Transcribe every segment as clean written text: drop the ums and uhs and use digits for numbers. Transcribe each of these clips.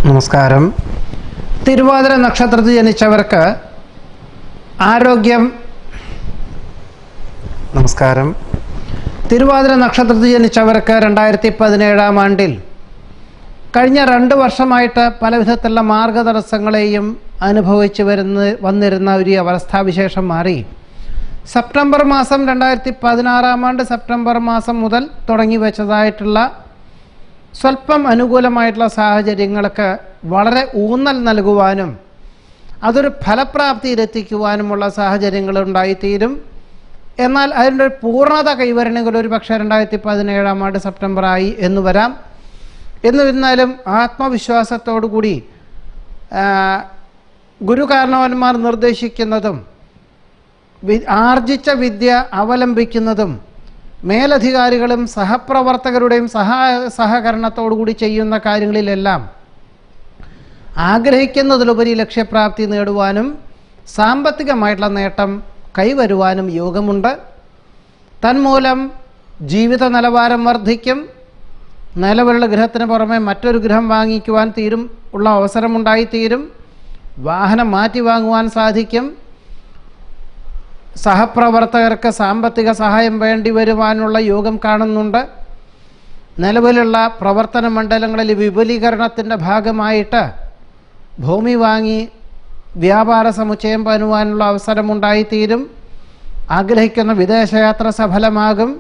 നമസ്കാരം. തിരുവാതിര നക്ഷത്രത്തിൽ ജനിച്ചവർക്ക് ആരോഗ്യം തിരുവാതിര നക്ഷത്രത്തിൽ ജനിച്ചവർക്ക് 2017 ആണ്ടിൽ കഴിഞ്ഞ 2 വർഷമായിട്ട് പലവിധത്തിലുള്ള മാർഗതടസ്സങ്ങളെയും അനുഭവിച്ചു വന്നിരുന്ന ഒരു അവസ്ഥാവിശേഷം മാറി സെപ്റ്റംബർ മാസം 2016 ആണ്ട് സെപ്റ്റംബർ മാസം മുതൽ തുടങ്ങി വെച്ചതായിട്ടുള്ള സ്വല്പം അനുകൂലമായിട്ടുള്ള സാഹചര്യങ്ങൾക്ക് വളരെ ഊന്നൽ നൽകുവാനും അതൊരു ഫലപ്രാപ്തിയിലെത്തിക്കുവാനുമുള്ള സാഹചര്യങ്ങളുണ്ടായിത്തീരും. എന്നാൽ അതിൻ്റെ ഒരു പൂർണ്ണത കൈവരണമെങ്കിൽ ഒരു പക്ഷേ 2017 ആണ്ട് സെപ്റ്റംബർ ആയി എന്ന് വരാം. എന്നിരുന്നാലും ആത്മവിശ്വാസത്തോടുകൂടി ഗുരുകാരണവന്മാർ നിർദ്ദേശിക്കുന്നതും ആർജിച്ച വിദ്യ അവലംബിക്കുന്നതും മേലധികാരികളും സഹപ്രവർത്തകരുടെയും സഹകരണത്തോടുകൂടി ചെയ്യുന്ന കാര്യങ്ങളിലെല്ലാം ആഗ്രഹിക്കുന്നതിലുപരി ലക്ഷ്യപ്രാപ്തി നേടുവാനും സാമ്പത്തികമായിട്ടുള്ള നേട്ടം കൈവരുവാനും യോഗമുണ്ട്. തന്മൂലം ജീവിത നിലവാരം വർദ്ധിക്കും. നിലവിലുള്ള ഗൃഹത്തിന് പുറമെ മറ്റൊരു ഗൃഹം വാങ്ങിക്കുവാൻ ഉള്ള അവസരമുണ്ടായിത്തീരും. വാഹനം മാറ്റി വാങ്ങുവാൻ സാധിക്കും. സഹപ്രവർത്തകർക്ക് സാമ്പത്തിക സഹായം വേണ്ടി വരുവാനുള്ള യോഗം കാണുന്നുണ്ട്. നിലവിലുള്ള പ്രവർത്തന മണ്ഡലങ്ങളിൽ വിപുലീകരണത്തിൻ്റെ ഭാഗമായിട്ട് ഭൂമി വാങ്ങി വ്യാപാര സമുച്ചയം പനുവാനുള്ള അവസരമുണ്ടായിത്തീരും. ആഗ്രഹിക്കുന്ന വിദേശയാത്ര സഫലമാകും.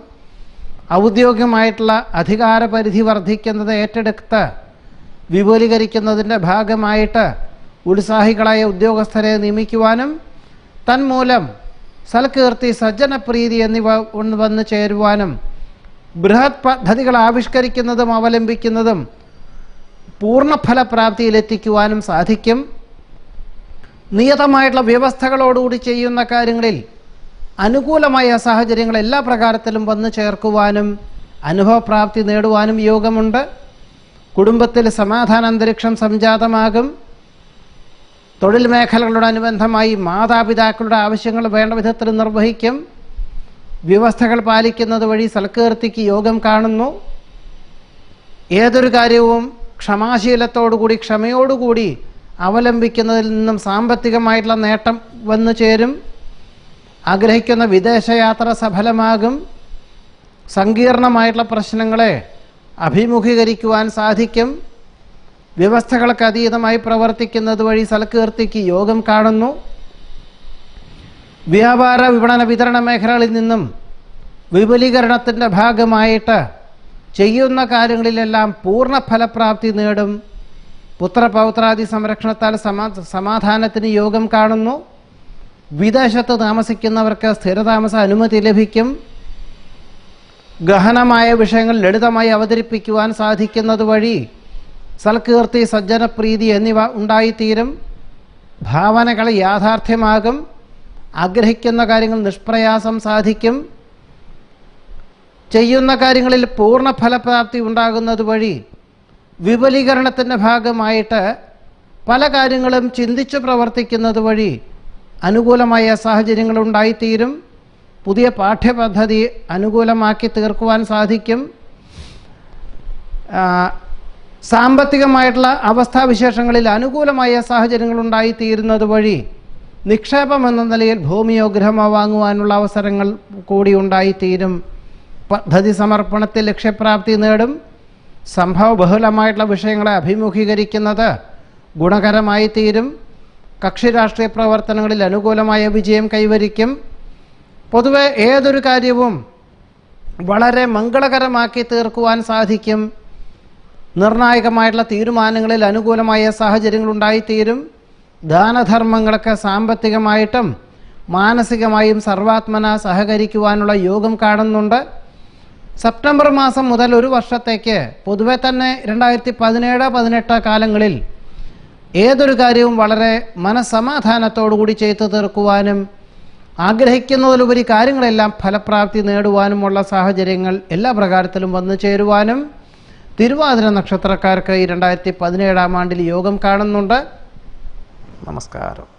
ഔദ്യോഗികമായിട്ടുള്ള അധികാരപരിധി വർദ്ധിക്കുന്നത് ഏറ്റെടുത്ത് വിപുലീകരിക്കുന്നതിൻ്റെ ഭാഗമായിട്ട് ഉത്സാഹികളായ ഉദ്യോഗസ്ഥരെ നിയമിക്കുവാനും തന്മൂലം സൽകീർത്തി സജ്ജനപ്രീതി എന്നിവ വന്നു ചേരുവാനും ബൃഹത് പദ്ധതികൾ ആവിഷ്കരിക്കുന്നതും അവലംബിക്കുന്നതും പൂർണ്ണഫലപ്രാപ്തിയിലെത്തിക്കുവാനും സാധിക്കും. നിയതമായിട്ടുള്ള വ്യവസ്ഥകളോടുകൂടി ചെയ്യുന്ന കാര്യങ്ങളിൽ അനുകൂലമായ സാഹചര്യങ്ങൾ എല്ലാ പ്രകാരത്തിലും വന്നു ചേർക്കുവാനും അനുഭവപ്രാപ്തി നേടുവാനും യോഗമുണ്ട്. കുടുംബത്തിൽ സമാധാന അന്തരീക്ഷം സംജാതമാകും. തൊഴിൽ മേഖലകളോടനുബന്ധമായി മാതാപിതാക്കളുടെ ആവശ്യങ്ങൾ വേണ്ട വിധത്തിൽ നിർവഹിക്കും. വ്യവസ്ഥകൾ പാലിക്കുന്നത് വഴി സൽകീർത്തിക്ക് യോഗം കാണുന്നു. ഏതൊരു കാര്യവും ക്ഷമാശീലത്തോടുകൂടി ക്ഷമയോടുകൂടി അവലംബിക്കുന്നതിൽ നിന്നും സാമ്പത്തികമായിട്ടുള്ള നേട്ടം വന്നു ചേരും. ആഗ്രഹിക്കുന്ന വിദേശയാത്ര സഫലമാകും. സങ്കീർണമായിട്ടുള്ള പ്രശ്നങ്ങളെ അഭിമുഖീകരിക്കുവാൻ സാധിക്കും. വ്യവസ്ഥകൾക്ക് അതീതമായി പ്രവർത്തിക്കുന്നത് വഴി സൽകീർത്തിക്ക് യോഗം കാണുന്നു. വ്യാപാര വിപണന വിതരണ മേഖലകളിൽ നിന്നും വിപുലീകരണത്തിൻ്റെ ഭാഗമായിട്ട് ചെയ്യുന്ന കാര്യങ്ങളിലെല്ലാം പൂർണ്ണ ഫലപ്രാപ്തി നേടും. പുത്രപൗത്രാദി സംരക്ഷണത്താൽ സമാധാനത്തിന് യോഗം കാണുന്നു. വിദേശത്ത് താമസിക്കുന്നവർക്ക് സ്ഥിരതാമസ അനുമതി ലഭിക്കും. ഗഹനമായ വിഷയങ്ങൾ ലളിതമായി അവതരിപ്പിക്കുവാൻ സാധിക്കുന്നത് വഴി സൽകീർത്തി സജ്ജനപ്രീതി എന്നിവ ഉണ്ടായിത്തീരും. ഭാവനകൾ യാഥാർത്ഥ്യമാകും. ആഗ്രഹിക്കുന്ന കാര്യങ്ങൾ നിഷ്പ്രയാസം സാധിക്കും. ചെയ്യുന്ന കാര്യങ്ങളിൽ പൂർണ്ണ ഫലപ്രാപ്തി ഉണ്ടാകുന്നത് വഴി വിപുലീകരണത്തിൻ്റെ ഭാഗമായിട്ട് പല കാര്യങ്ങളും ചിന്തിച്ചു പ്രവർത്തിക്കുന്നത് വഴി അനുകൂലമായ സാഹചര്യങ്ങൾ ഉണ്ടായിത്തീരും. പുതിയ പാഠ്യപദ്ധതി അനുകൂലമാക്കി തീർക്കുവാൻ സാധിക്കും. സാമ്പത്തികമായിട്ടുള്ള അവസ്ഥാവിശേഷങ്ങളിൽ അനുകൂലമായ സാഹചര്യങ്ങൾ ഉണ്ടായിത്തീരുന്നത് വഴി നിക്ഷേപം എന്ന നിലയിൽ ഭൂമിയോ ഗൃഹമോ വാങ്ങുവാനുള്ള അവസരങ്ങൾ കൂടി ഉണ്ടായിത്തീരും. പദ്ധതി സമർപ്പണത്തിൽ ലക്ഷ്യപ്രാപ്തി നേടും. സംഭവ ബഹുലമായിട്ടുള്ള വിഷയങ്ങളെ അഭിമുഖീകരിക്കുന്നത് ഗുണകരമായി തീരും. കക്ഷി രാഷ്ട്രീയ പ്രവർത്തനങ്ങളിൽ അനുകൂലമായ വിജയം കൈവരിക്കും. പൊതുവെ ഏതൊരു കാര്യവും വളരെ മംഗളകരമാക്കി തീർക്കുവാൻ സാധിക്കും. നിർണായകമായിട്ടുള്ള തീരുമാനങ്ങളിൽ അനുകൂലമായ സാഹചര്യങ്ങൾ ഉണ്ടായിത്തീരും. ദാനധർമ്മങ്ങളൊക്കെ സാമ്പത്തികമായിട്ടും മാനസികമായും സർവാത്മന സഹകരിക്കുവാനുള്ള യോഗം കാണുന്നുണ്ട്. സെപ്റ്റംബർ മാസം മുതൽ ഒരു വർഷത്തേക്ക് പൊതുവെ തന്നെ 2017-18 കാലങ്ങളിൽ ഏതൊരു കാര്യവും വളരെ മനസ്സമാധാനത്തോടുകൂടി ചെയ്തു തീർക്കുവാനും ആഗ്രഹിക്കുന്നതിലുപരി കാര്യങ്ങളെല്ലാം ഫലപ്രാപ്തി നേടുവാനുമുള്ള സാഹചര്യങ്ങൾ എല്ലാ പ്രകാരത്തിലും വന്നു ചേരുവാനും തിരുവാതിര നക്ഷത്രക്കാർക്ക് ഈ 2017 ആണ്ടിൽ യോഗം കാണുന്നുണ്ട്. നമസ്കാരം.